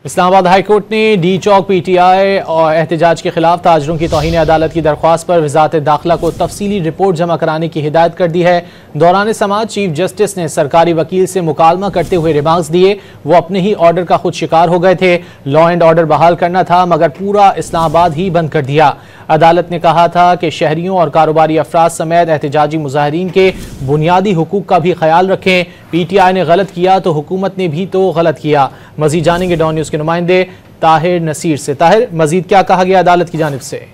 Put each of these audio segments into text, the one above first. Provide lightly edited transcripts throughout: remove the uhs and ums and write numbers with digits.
Islamabad high court ने D चौक PTI और एहतजाज के खिलाफ ताजरों की तौहीन अदालत की दरख्वास्त पर वजारत दाखिला को तफसीली रिपोर्ट जमा कराने की हिदायत कर दी है। दौरान समाअत चीफ जस्टिस ने सरकारी वकील से मुकालमा करते हुए रिमार्क्स दिए। वो अपने ही ऑर्डर का खुद शिकार हो गए थे। लॉ एंड ऑर्डर बहाल करना था मगर पूरा इस्लामाबाद ही बंद कर दिया। अदालत ने कहा था कि शहरियों और कारोबारी अफराद समेत एहतजाजी मुजाहिरीन के बुनियादी हुकूक का भी ख्याल रखें। पीटीआई ने गलत किया तो हुकूमत ने भी तो गलत किया। मजीद जानेंगे डॉन न्यूज के नुमाइंदे ताहिर नसीर से। ताहिर, मजीद क्या कहा गया अदालत की जानिब से?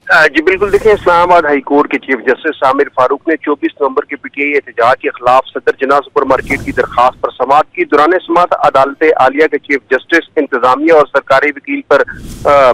जी बिल्कुल, देखिए इस्लामाबाद हाई कोर्ट के चीफ जस्टिस आमिर फारूक ने 24 नवंबर के पीटीआई एहतजाज के खिलाफ सदर जिन्ना सुपर मार्केट की दरखास्त पर समाअत की। दौरान समाअत अदालत आलिया के चीफ जस्टिस इंतजामिया और सरकारी वकील पर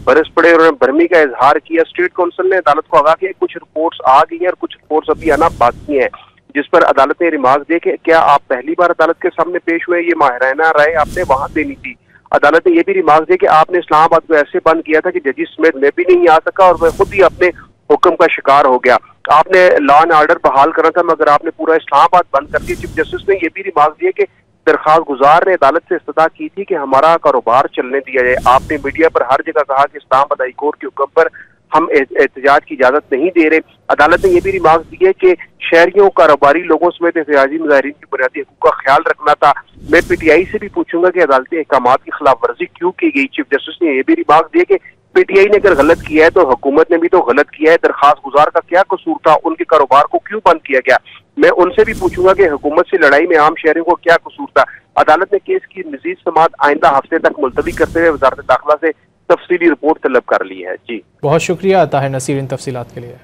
बरस पड़े और भरमी का इजहार किया। स्टेट काउंसिल ने अदालत को आगाह किया कुछ रिपोर्ट्स आ गई हैं और कुछ रिपोर्ट्स अभी आना बाकी है, जिस पर अदालत ने रिमार्क दिए कि क्या आप पहली बार अदालत के सामने पेश हुए, ये माहिराना राय आपने वहां देनी थी। अदालत ने यह भी रिमार्क दिया कि आपने इस्लामाबाद को ऐसे बंद किया था कि जजिस समेत मैं भी नहीं आ सका और मैं खुद ही अपने हुक्म का शिकार हो गया। आपने लॉ एंड ऑर्डर बहाल करना था मगर आपने पूरा इस्लामाबाद बंद कर दिया। चीफ जस्टिस ने यह भी रिमार्क दिया कि दरखास्त गुजार ने अदालत से इस्तदा की थी कि हमारा कारोबार चलने दिया जाए। आपने मीडिया पर हर जगह कहा कि इस्लामाबाद हाई कोर्ट के हुक्म पर हम एहतजाज की इजाजत नहीं दे रहे। अदालत ने यह भी रिमार्क दिए कि शहरियों कारोबारी लोगों समेत एहतजाजी मुजाहिरीन की बुनियादी हकूक का ख्याल रखना था। मैं पीटीआई से भी पूछूंगा कि अदालती अहकामात की खिलाफ वर्जी क्यों की गई। चीफ जस्टिस ने यह भी रिमार्क दिए कि पीटीआई ने अगर गलत किया है तो हुकूमत ने भी तो गलत किया है। दरखास्त गुजार का क्या कसूर था, उनके कारोबार को क्यों बंद किया गया। मैं उनसे भी पूछूंगा कि हुकूमत से लड़ाई में आम शहरियों को क्या कसूर था। अदालत ने केस की मजीद समाअत आइंदा हफ्ते तक मुलतवी करते हुए वजारत दाखिला से तफसीली रिपोर्ट तलब कर ली है। जी बहुत शुक्रिया ताहिर नसीर इन तफसीलात के लिए।